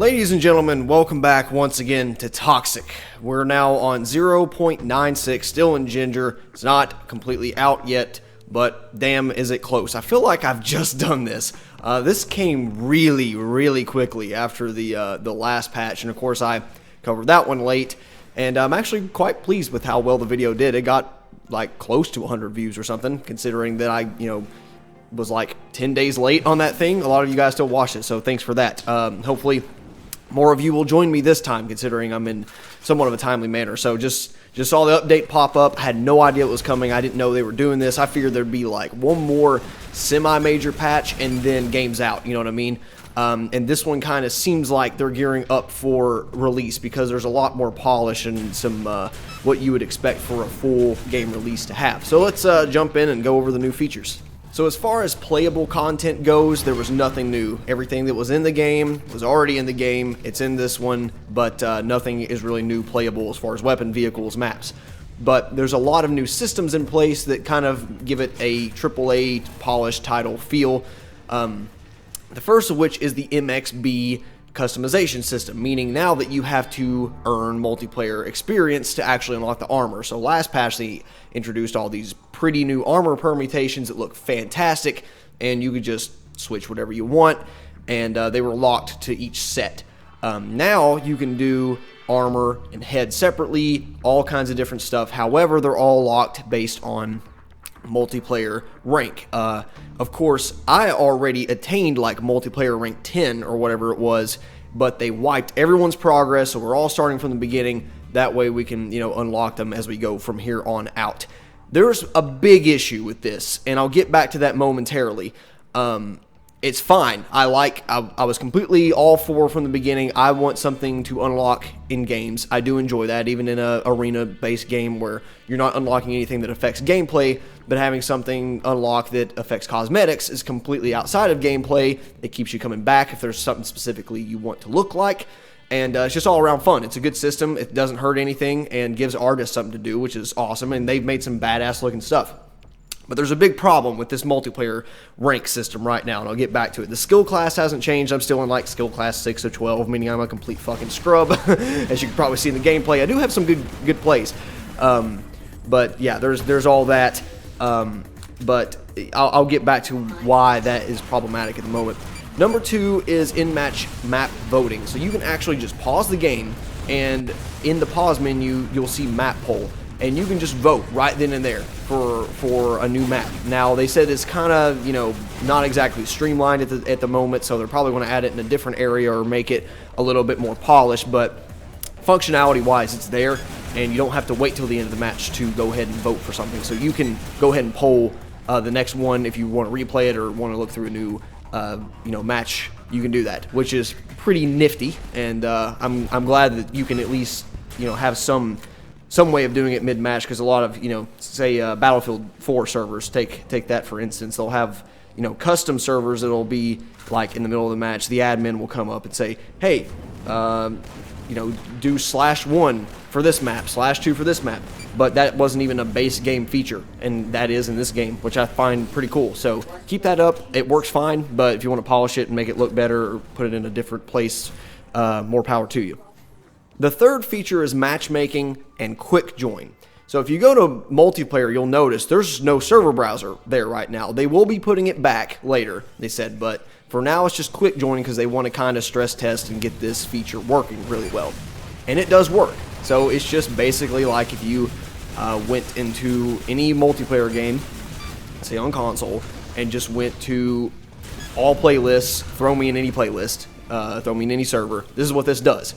Ladies and gentlemen, welcome back once again to Toxikk. We're now on 0.96, still in Ginger. It's not completely out yet, but damn is it close. I feel like I've just done this. This came really quickly after the last patch, and of course I covered that one late, and I'm actually quite pleased with how well the video did. It got like close to 100 views or something, considering that I, was like 10 days late on that thing. A lot of you guys still watched it, so thanks for that. Hopefully more of you will join me this time, considering I'm in somewhat of a timely manner. So just saw the update pop up. Had no idea it was coming. I didn't know they were doing this. I figured there'd be like one more semi-major patch and then game's out. You know what I mean? And this one kind of seems like they're gearing up for release because there's a lot more polish and some what you would expect for a full game release to have. So let's jump in and go over the new features. So as far as playable content goes, there was nothing new. Everything that was in the game was already in the game. It's in this one, but nothing is really new playable as far as weapon, vehicles, maps. But there's a lot of new systems in place that kind of give it a AAA polished title feel. The first of which is the MXB customization system, meaning now that you have to earn multiplayer experience to actually unlock the armor. So last patch they introduced all these pretty new armor permutations that look fantastic, and you could just switch whatever you want, and they were locked to each set. Now you can do armor and head separately, all kinds of different stuff. However, they're all locked based on multiplayer rank. Of course, I already attained like multiplayer rank 10 or whatever it was, but they wiped everyone's progress, so we're all starting from the beginning. That way we can, unlock them as we go from here on out. There's a big issue with this, and I'll get back to that momentarily. It's fine. I was completely all for from the beginning. I want something to unlock in games. I do enjoy that, even in a arena-based game where you're not unlocking anything that affects gameplay, but having something unlocked that affects cosmetics is completely outside of gameplay. It keeps you coming back if there's something specifically you want to look like, and it's just all around fun. It's a good system. It doesn't hurt anything and gives artists something to do, which is awesome, and they've made some badass-looking stuff. But there's a big problem with this multiplayer rank system right now, and I'll get back to it. The skill class hasn't changed. I'm still in like skill class 6 of 12, meaning I'm a complete fucking scrub, as you can probably see in the gameplay. I do have some good plays, but yeah, there's all that. But I'll get back to why that is problematic at the moment. Number 2 is in-match map voting. So you can actually just pause the game, and in the pause menu, you'll see map poll. And you can just vote right then and there for a new map. Now, they said it's kind of, not exactly streamlined at the moment, so they're probably going to add it in a different area or make it a little bit more polished, but functionality-wise, it's there, and you don't have to wait till the end of the match to go ahead and vote for something. So you can go ahead and poll the next one if you want to replay it or want to look through a new, match. You can do that, which is pretty nifty, and I'm glad that you can at least, have some way of doing it mid-match, because a lot of, say Battlefield 4 servers, take that for instance, they'll have, custom servers that'll be like in the middle of the match. The admin will come up and say, hey, do /1 for this map, /2 for this map, but that wasn't even a base game feature, and that is in this game, which I find pretty cool. So keep that up. It works fine, but if you want to polish it and make it look better or put it in a different place, more power to you. The third feature is matchmaking and quick join. So if you go to multiplayer, you'll notice there's no server browser there right now. They will be putting it back later, they said, but for now it's just quick joining because they want to kind of stress test and get this feature working really well. And it does work. So it's just basically like if you went into any multiplayer game, say on console, and just went to all playlists, throw me in any playlist, throw me in any server. This is what this does.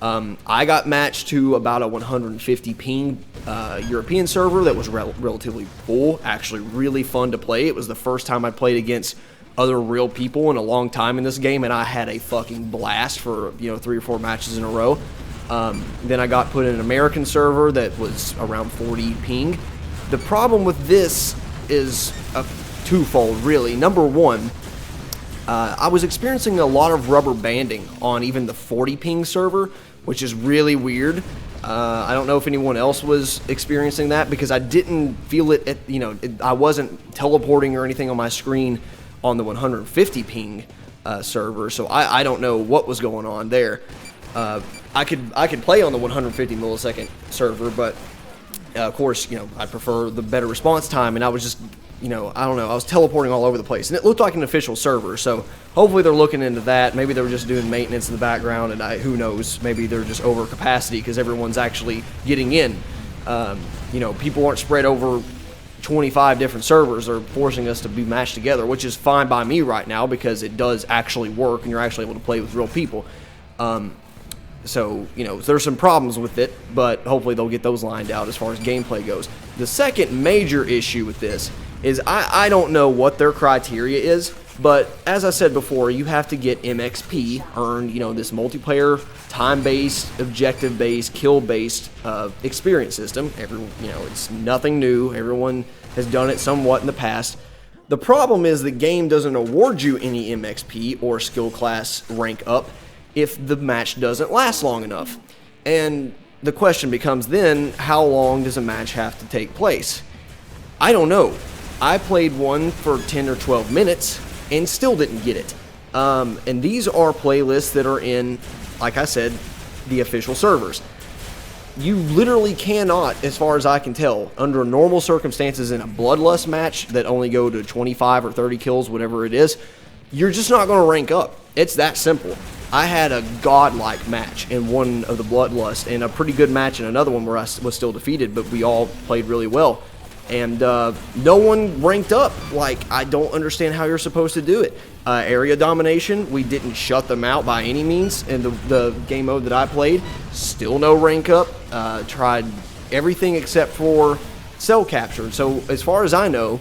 I got matched to about a 150 ping European server that was relatively full, actually really fun to play. It was the first time I played against other real people in a long time in this game, and I had a fucking blast for 3 or 4 matches in a row. Then I got put in an American server that was around 40 ping. The problem with this is twofold, really. Number one, I was experiencing a lot of rubber banding on even the 40 ping server, which is really weird. I don't know if anyone else was experiencing that, because I didn't feel it I wasn't teleporting or anything on my screen on the 150 ping server, so I don't know what was going on there. I could play on the 150 millisecond server, but of course, I prefer the better response time, and I was just, I don't know, I was teleporting all over the place, and it looked like an official server, so hopefully they're looking into that. Maybe they were just doing maintenance in the background, and who knows, maybe they're just over capacity because everyone's actually getting in. People aren't spread over 25 different servers are forcing us to be matched together, which is fine by me right now because it does actually work and you're actually able to play with real people. So, there's some problems with it, but hopefully they'll get those lined out as far as gameplay goes. The second major issue with this is I don't know what their criteria is, but as I said before, you have to get MXP earned, this multiplayer, time-based, objective-based, kill-based experience system. It's nothing new. Everyone has done it somewhat in the past. The problem is the game doesn't award you any MXP or skill class rank up if the match doesn't last long enough. And the question becomes then, how long does a match have to take place? I don't know. I played one for 10 or 12 minutes and still didn't get it. And these are playlists that are in, like I said, the official servers. You literally cannot, as far as I can tell, under normal circumstances in a bloodlust match that only go to 25 or 30 kills, whatever it is, you're just not going to rank up. It's that simple. I had a godlike match in one of the bloodlust and a pretty good match in another one where I was still defeated, but we all played really well. And no one ranked up. Like, I don't understand how you're supposed to do it. Area domination, we didn't shut them out by any means in the game mode that I played. Still no rank up. Tried everything except for cell capture. So as far as I know,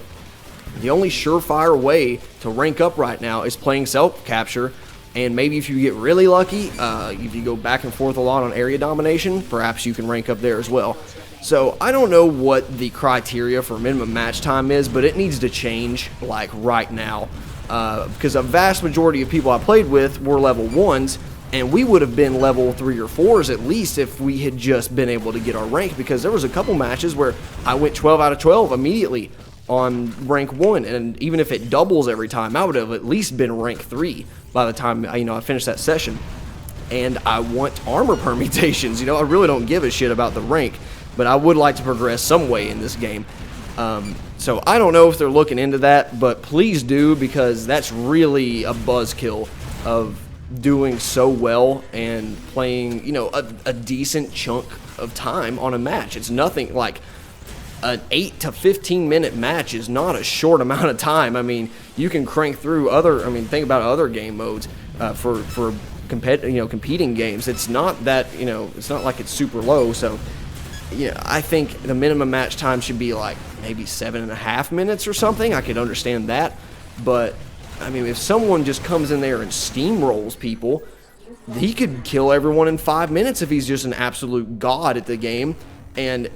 the only surefire way to rank up right now is playing cell capture. And maybe if you get really lucky, if you go back and forth a lot on area domination, perhaps you can rank up there as well. So I don't know what the criteria for minimum match time is, but it needs to change like right now. Because a vast majority of people I played with were level 1s, and we would have been level 3 or 4s at least if we had just been able to get our rank, because there was a couple matches where I went 12 out of 12 immediately on rank 1, and even if it doubles every time, I would have at least been rank 3 by the time I finished that session. And I want armor permutations. I really don't give a shit about the rank, but I would like to progress some way in this game. So I don't know if they're looking into that, but please do, because that's really a buzzkill of doing so well and playing, a decent chunk of time on a match. It's nothing like an 8 to 15 minute match is not a short amount of time. I mean, you can crank through think about other game modes for competing games. It's not that, it's not like it's super low. So I think the minimum match time should be like maybe 7.5 minutes or something. I could understand that, but I mean, if someone just comes in there and steamrolls people, he could kill everyone in 5 minutes if he's just an absolute god at the game, and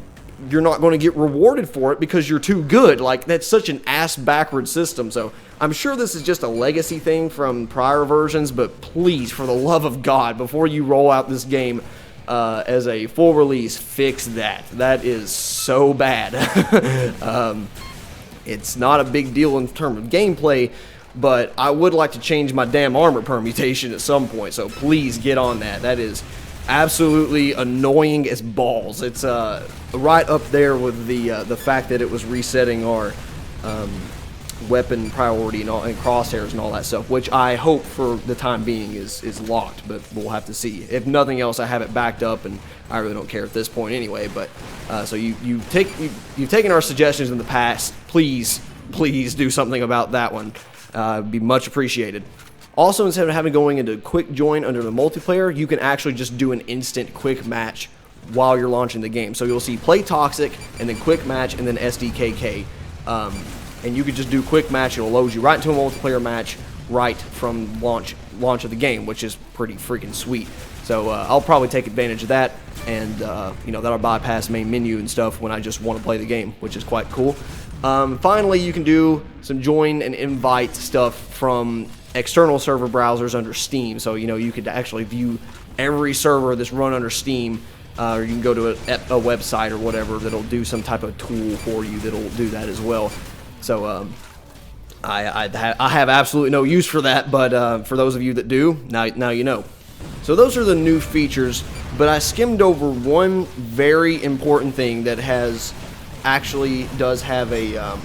you're not going to get rewarded for it because you're too good. Like, that's such an ass-backward system. So I'm sure this is just a legacy thing from prior versions, but please, for the love of God, before you roll out this game as a full release, fix that. That is so bad. It's not a big deal in terms of gameplay, but I would like to change my damn armor permutation at some point, so please get on that. That is absolutely annoying as balls. It's right up there with the fact that it was resetting our weapon priority and crosshairs and all that stuff, which I hope for the time being is locked, but we'll have to see. If nothing else, I have it backed up, and I really don't care at this point anyway. But so you've taken our suggestions in the past. Please do something about that one. It'd be much appreciated. Also, instead of having going into quick join under the multiplayer, you can actually just do an instant quick match while you're launching the game. So you'll see play Toxikk, and then quick match, and then SDKK. And you could just do quick match. It'll load you right into a multiplayer match right from launch of the game, which is pretty freaking sweet. So I'll probably take advantage of that, and that'll bypass main menu and stuff when I just want to play the game, which is quite cool. Finally, you can do some join and invite stuff from external server browsers under Steam. So you could actually view every server that's run under Steam, or you can go to a website or whatever that'll do some type of tool for you that'll do that as well. So I have absolutely no use for that, but for those of you that do, now you know. So those are the new features, but I skimmed over one very important thing that does have a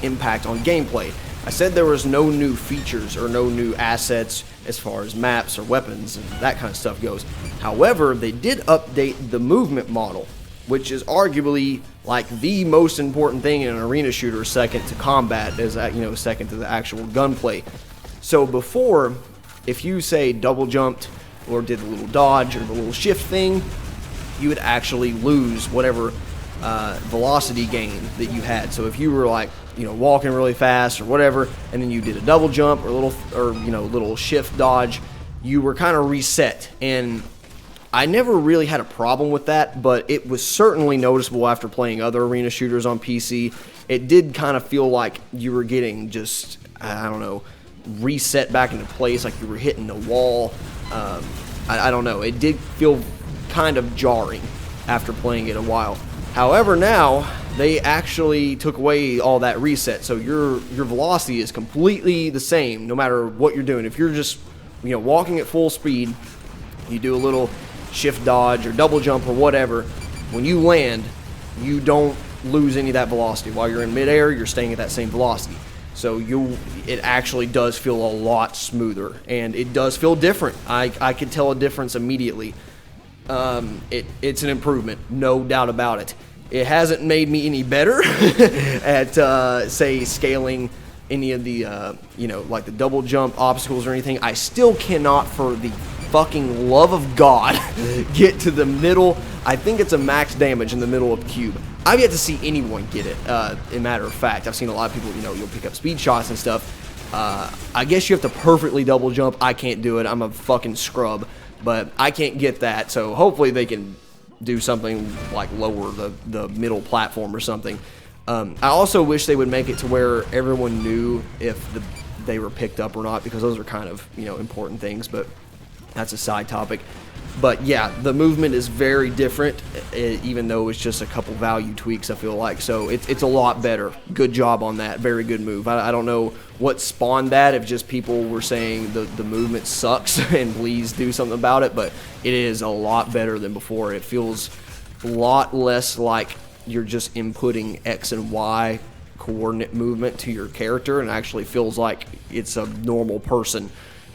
impact on gameplay. I said there was no new features or no new assets as far as maps or weapons and that kind of stuff goes. However, they did update the movement model, which is arguably like the most important thing in an arena shooter, second to combat, as second to the actual gunplay. So before, if you say double jumped or did the little dodge or the little shift thing, you would actually lose whatever velocity gain that you had. So if you were like, walking really fast or whatever, and then you did a double jump or little shift dodge, you were kind of reset. And I never really had a problem with that, but it was certainly noticeable after playing other arena shooters on PC. It did kind of feel like you were getting just, reset back into place, like you were hitting the wall. I don't know. It did feel kind of jarring after playing it a while. However, now they actually took away all that reset, so your velocity is completely the same no matter what you're doing. If you're just walking at full speed, you do a little shift dodge or double jump or whatever, when you land, you don't lose any of that velocity. While you're in midair, you're staying at that same velocity. So it actually does feel a lot smoother, and it does feel different. I could tell a difference immediately. It's an improvement, no doubt about it. It hasn't made me any better at, say, scaling any of the, like the double jump obstacles or anything. I still cannot, for the fucking love of God, get to the middle. I think it's a max damage in the middle of the cube. I've yet to see anyone get it, in matter of fact. I've seen a lot of people, you'll pick up speed shots and stuff. I guess you have to perfectly double jump. I can't do it. I'm a fucking scrub. But I can't get that, so hopefully they can do something like lower the middle platform or something. I also wish they would make it to where everyone knew if they were picked up or not, because those are kind of important things, but that's a side topic. But yeah, the movement is very different, even though it's just a couple value tweaks, I feel like. So it's a lot better. Good job on that. Very good move. I don't know what spawned that, if just people were saying the movement sucks and please do something about it, but it is a lot better than before. It feels a lot less like you're just inputting X and Y coordinate movement to your character, and actually feels like it's a normal person.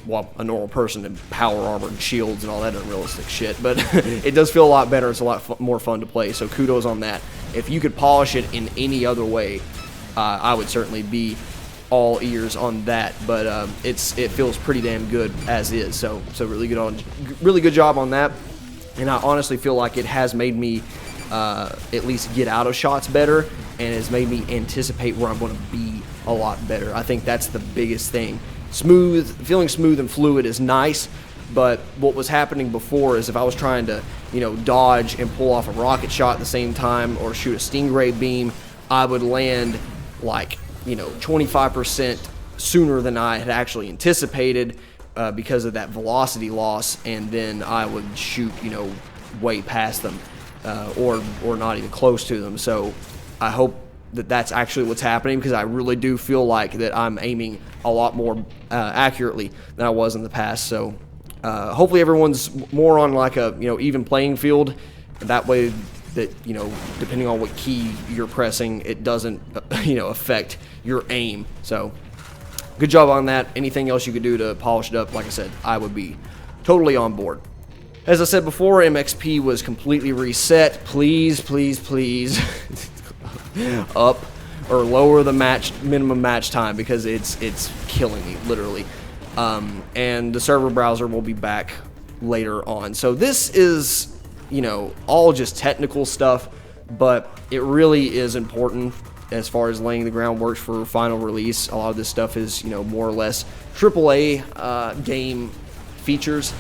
Well, a normal person in power armor and shields and all that unrealistic shit, but it does feel a lot better. It's a lot more fun to play, so kudos on that. If you could polish it in any other way, I would certainly be all ears on that, but it feels pretty damn good as is, so really good job on that. And I honestly feel like it has made me at least get out of shots better, and has made me anticipate where I'm going to be a lot better. I think that's the biggest thing. Feeling smooth and fluid is nice, but what was happening before is if I was trying to, dodge and pull off a rocket shot at the same time or shoot a stingray beam, I would land like, 25% sooner than I had actually anticipated because of that velocity loss, and then I would shoot, way past them or not even close to them. So I hope that's actually what's happening, because I really do feel like that I'm aiming a lot more accurately than I was in the past. So hopefully everyone's more on like a even playing field. That way that depending on what key you're pressing, it doesn't affect your aim. So good job on that. Anything else you could do to polish it up, like I said, I would be totally on board. As I said before, MXP was completely reset. Please up or lower the minimum match time, because it's killing me, literally. And the server browser will be back later on. So this is, all just technical stuff, but it really is important as far as laying the groundwork for final release. A lot of this stuff is, more or less AAA game features,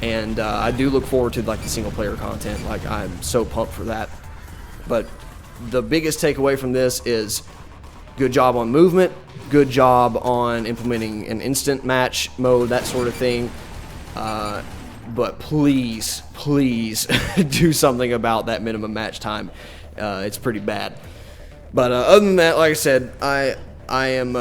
and I do look forward to like the single player content. Like, I'm so pumped for that. But the biggest takeaway from this is good job on movement, good job on implementing an instant match mode, that sort of thing. But please do something about that minimum match time. It's pretty bad. But other than that, like I said, I am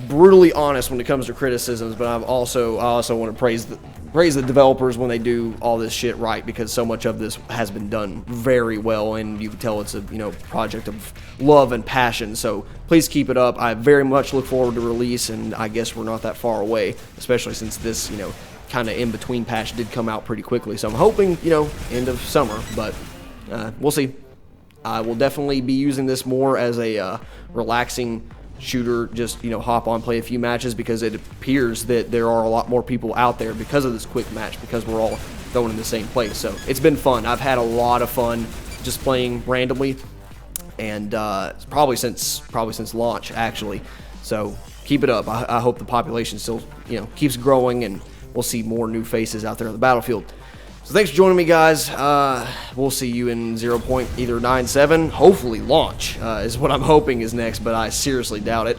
brutally honest when it comes to criticisms, but I also want to praise the developers when they do all this shit right, because so much of this has been done very well, and you can tell it's a project of love and passion. So please keep it up. I very much look forward to release, and I guess we're not that far away, especially since this kind of in between patch did come out pretty quickly. So I'm hoping end of summer, but we'll see. I will definitely be using this more as a relaxing shooter, just hop on, play a few matches, because it appears that there are a lot more people out there because of this quick match, because we're all going in the same place. So it's been fun. I've had a lot of fun just playing randomly, and probably since launch, actually. So keep it up. I hope the population still keeps growing, and we'll see more new faces out there on the battlefield. So thanks for joining me, guys. We'll see you in 0.97. Hopefully launch is what I'm hoping is next, but I seriously doubt it.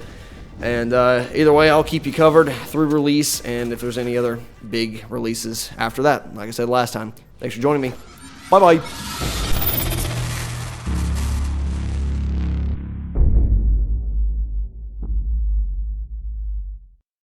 And either way, I'll keep you covered through release, and if there's any other big releases after that, like I said last time. Thanks for joining me. Bye-bye.